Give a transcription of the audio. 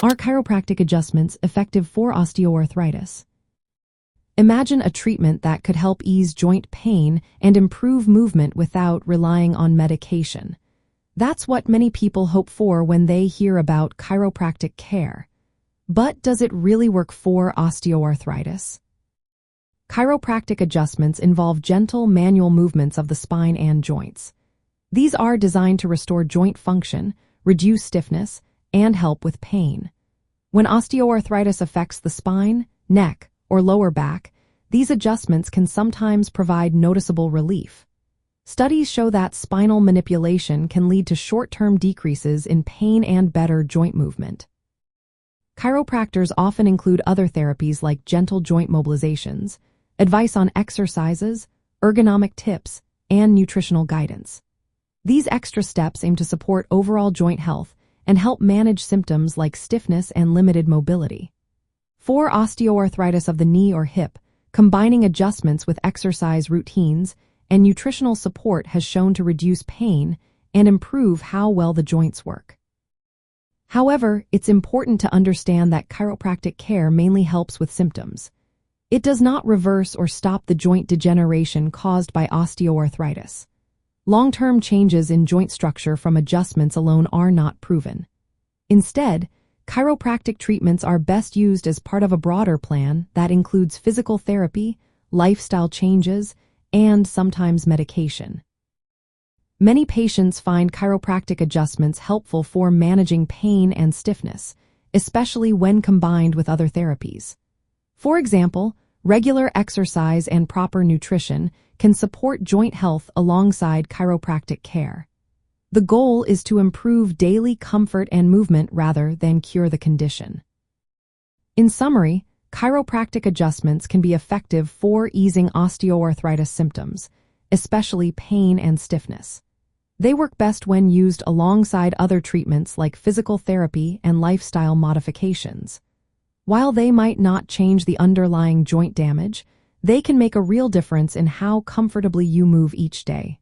Are chiropractic adjustments effective for osteoarthritis? Imagine a treatment that could help ease joint pain and improve movement without relying on medication. That's what many people hope for when they hear about chiropractic care. But does it really work for osteoarthritis? Chiropractic adjustments involve gentle manual movements of the spine and joints. These are designed to restore joint function, reduce stiffness, and help with pain. When osteoarthritis affects the spine, neck, or lower back, these adjustments can sometimes provide noticeable relief. Studies show that spinal manipulation can lead to short-term decreases in pain and better joint movement. Chiropractors often include other therapies like gentle joint mobilizations, advice on exercises, ergonomic tips, and nutritional guidance. These extra steps aim to support overall joint health and help manage symptoms like stiffness and limited mobility. For osteoarthritis of the knee or hip, combining adjustments with exercise routines and nutritional support has shown to reduce pain and improve how well the joints work. However, it's important to understand that chiropractic care mainly helps with symptoms. It does not reverse or stop the joint degeneration caused by osteoarthritis. Long-term changes in joint structure from adjustments alone are not proven. Instead, chiropractic treatments are best used as part of a broader plan that includes physical therapy, lifestyle changes, and sometimes medication. Many patients find chiropractic adjustments helpful for managing pain and stiffness, especially when combined with other therapies. For example, regular exercise and proper nutrition can support joint health alongside chiropractic care. The goal is to improve daily comfort and movement rather than cure the condition. In summary, chiropractic adjustments can be effective for easing osteoarthritis symptoms, especially pain and stiffness. They work best when used alongside other treatments like physical therapy and lifestyle modifications. While they might not change the underlying joint damage, they can make a real difference in how comfortably you move each day.